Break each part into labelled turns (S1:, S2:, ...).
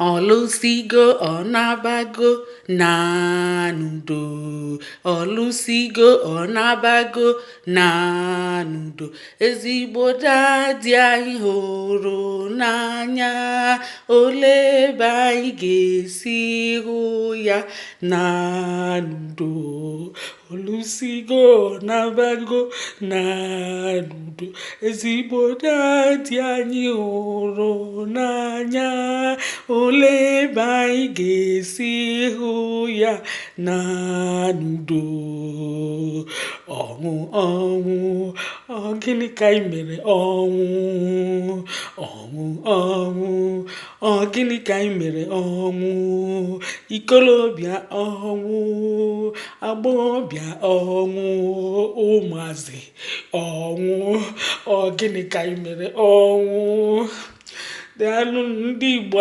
S1: Ọlụsigo ọ nabago na n'udo. Ọlụsigo ọ nabago na n'udo. Ezigbo dadi anyị hụrụ n'anya. Olee ebe anyị ga-esi hụ ya na n'udo. Ọlụsigo ọ nabago na n'udo. Ezigbo dadi anyị hụrụ n'anya. Olee ebe anyị ga-esi hụ ya na n'udo. Ọnwụ ọnwụ ọ gịnị ka anyị mere ọnwụ. Ọnwụ ọnwụ ọ gịnị ka anyị mere ọnwụ. Ikolobịa ọnwụ, agbọghọbịa ọnwụ, ụmụazị ọnwụ ọ gịnị ka anyị mere ọnwụ. Daalụ ndị Igbo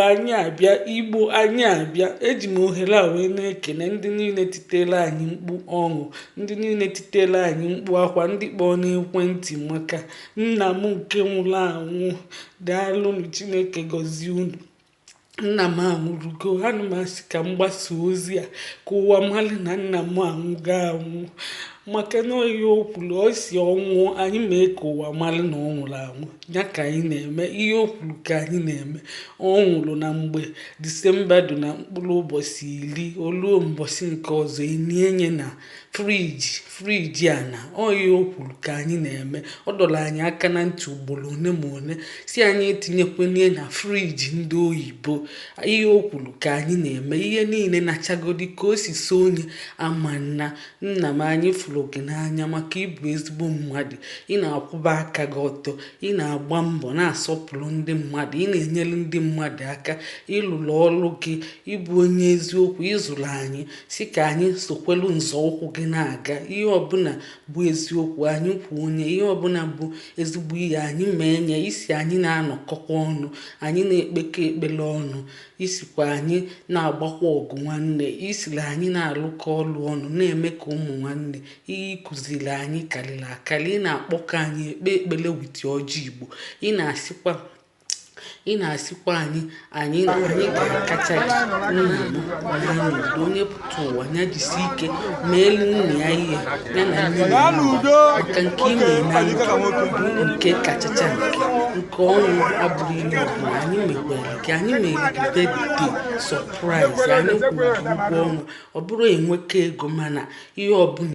S1: anyị abịa. Eji m ohere a wee na-ekene ndị niile titela anyị mkpu ọṅụ, ndị niile titela anyị mkpu akwa, ndị kpọọ n'ekwentị maka nna m nke nwụrụ anwụ. Daalụnụ, Chineke gọzie unu. Nna m anwụrụgo. Ana m asị ka m gbasa ozi a ka ụwa mara na nna m anwụgo anwụ, maka na ihe o kwuru, o si ọnwụ anyị mee ka ụwa mara na ọ nwụrụ anwụ. Ya ka anyị na-eme, ihe o kwuru ka anyị na-eme. Ọ nwụrụ na mgbe Disemba dị na mkpụrụ ụbọchị 10, oluo mbọsị nke ọzọ enye na friji a na ihe o kwuru ka anyị na-eme. Ọ dọrọ anyị aka na ntị ugboro one ma one si anyị etinyekwenye na friji ndị oyibo. Ihe o kwuru ka anyị na-eme. Ihe niile nachagodi ka o si so onye ama nna m, anyị fụrụ gị n'anya maka ịbụ ezigbo mmadụ. Ị na-akwụba aka gị ọtọ, ị na-agba mbọ na-asọpụrụ ndị mmadụ, ị na-enyere ndị mmadụ aka, ịlụrụ ọrụ gị, ịbụ onye eziokwu. Ịzụrụ anyị si ka anyị sokwelu nzọụkwụ gị na-aga. Ihe ọbụla bụ eziokwu anyị kwuo onye, ihe ọbụla bụ ezigbo ihe anyị mee nye. Isi anyị na-anọkọkwa ọnụ, anyị na-ekpekọ ekpere ọnụ, isikwa anyị na-agbakwa ọgụ nwanne, isiri anyị na-alụkọ ọrụ ọnụ na-eme ka ụmụ nwanne. Ihe ịkụziri anyị karịrị akarị. Ị na-akpọkọ anyị ekpe ekpere witi ọjị Igbo. Ị na-asịkwa anyị ga-akacha gị nna m na n'udo. Onye pụta ụwa ya jisi ike meelu nna ya ihe ya na nne ya maka nke ime na nke kachacha nke ọnwụ abụghị ihe ọbụla. Anyị mekwere gị, anyị mere gị bedde sọpraịz, anyị kwụrụ ụgwọ ọnwụ. Ọ bụrụ enweka ego mana ihe ọbụla